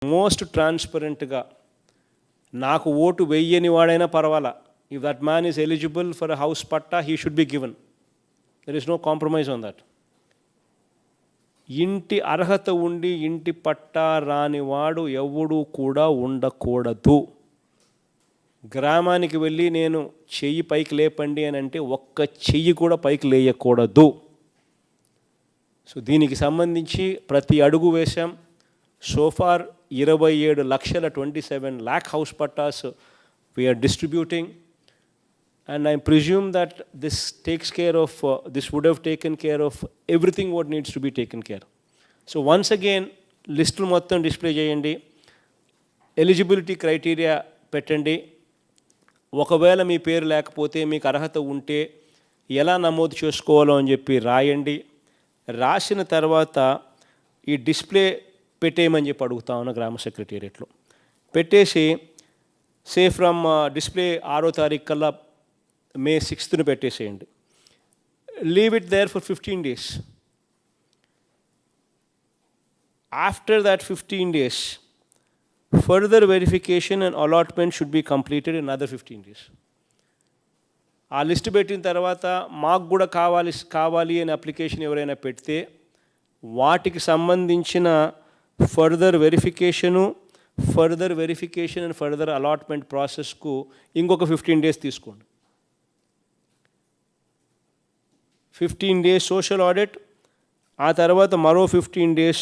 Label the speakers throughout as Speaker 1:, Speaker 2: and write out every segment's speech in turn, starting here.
Speaker 1: Most ట్రాన్స్పరెంట్గా నాకు vote వెయ్యని వాడైనా పర్వాలా, if that man is eligible for a house patta he should be given. There is no compromise on that. ఇంటి అర్హత ఉండి ఇంటి పట్టా రానివాడు ఎవడు కూడా ఉండకూడదు. గ్రామానికి వెళ్ళి నేను చెయ్యి పైకి లేపండి అని అంటే ఒక్క చెయ్యి కూడా పైకి లేయకూడదు. సో దీనికి సంబంధించి ప్రతి అడుగు వేశాం. సోఫార్ 27 లక్షల 27 lakh house pattas we are distributing. And I presume that this takes care of, this would have taken care of everything what needs to be taken care. So once again, list మొత్తం display చేయండి, eligibility criteria పెట్టండి. ఒకవేళ మీ పేరు లేకపోతే మీకు అర్హత ఉంటే ఎలా నమోదు చేసుకోవాలో అని చెప్పి రాయండి. రాసిన తర్వాత ఈ డిస్ప్లే పెట్టేయమని చెప్పి అడుగుతా ఉన్నా గ్రామ సెక్రటేరియట్లో. పెట్టేసి సే ఫ్రమ్ డిస్ప్లే 6వ తారీఖు కల్లా May 6th పెట్టేసేయండి. Leave it there for 15 days. After that 15 days, further verification and allotment should be completed in other 15 days. ఆ లిస్ట్ పెట్టిన తర్వాత మాకు కూడా కావాలి అని అప్లికేషన్ ఎవరైనా పెడితే వాటికి సంబంధించిన further verification and further allotment ప్రాసెస్కు ఇంకొక 15 days తీసుకోండి. 15 days సోషల్ ఆడిట్, ఆ తర్వాత మరో 15 days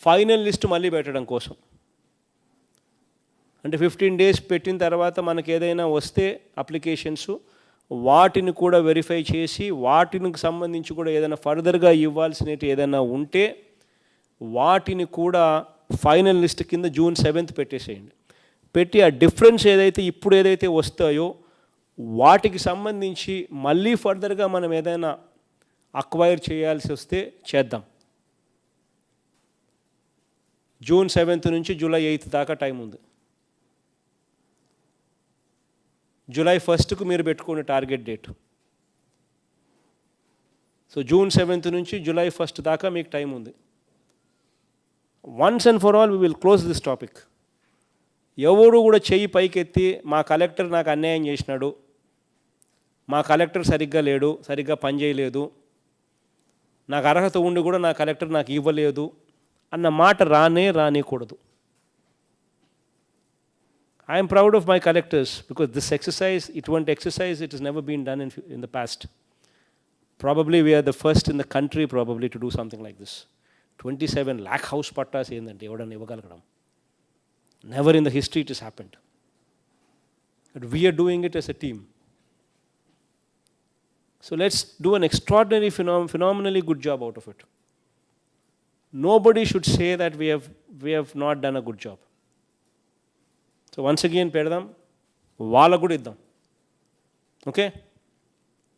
Speaker 1: ఫైనల్ లిస్ట్ మళ్ళీ పెట్టడం కోసం. అంటే 15 days పెట్టిన తర్వాత మనకు ఏదైనా వస్తే అప్లికేషన్స్ వాటిని కూడా వెరిఫై చేసి వాటికి సంబంధించి కూడా ఏదైనా ఫర్దర్గా ఇవ్వాల్సినవి ఏదైనా ఉంటే వాటిని కూడా ఫైనల్ లిస్ట్ కింద June 7th పెట్టేసేయండి. పెట్టి ఆ డిఫరెన్స్ ఇప్పుడు ఏదైతే వస్తాయో వాటికి సంబంధించి మళ్ళీ ఫర్దర్గా మనం ఏదైనా అక్వైర్ చేయాల్సి వస్తే చేద్దాం. June 7th నుంచి July 8th దాకా టైం ఉంది. July 1st మీరు పెట్టుకునే target date. So June 7th నుంచి July 1st దాకా మీకు టైం ఉంది. Once and for all we will close this topic. ఎవరు కూడా చెయ్యి పైకెత్తి మా కలెక్టర్ నాకు అన్యాయం చేసినాడు, మా కలెక్టర్ సరిగ్గా లేడు, సరిగ్గా పనిచేయలేదు, నాకు అర్హత ఉండి కూడా నా కలెక్టర్ నాకు ఇవ్వలేదు అన్న మాట రానేకూడదు. I'm proud of my collectors because this exercise, ఇటువంటి exercise it is never been done in the past. Probably we're the first in the country probably to do something like this. 27 lakh house pattas ఏంటంటే ఎవడన్నా ఇవ్వగలగడం. Never in the history it has happened. But we are doing it as a team. So let's do an extraordinary, phenomenally good job out of it. Nobody should say that we have not done a good job. So once again, pedadam, vaala kuda iddam. Okay?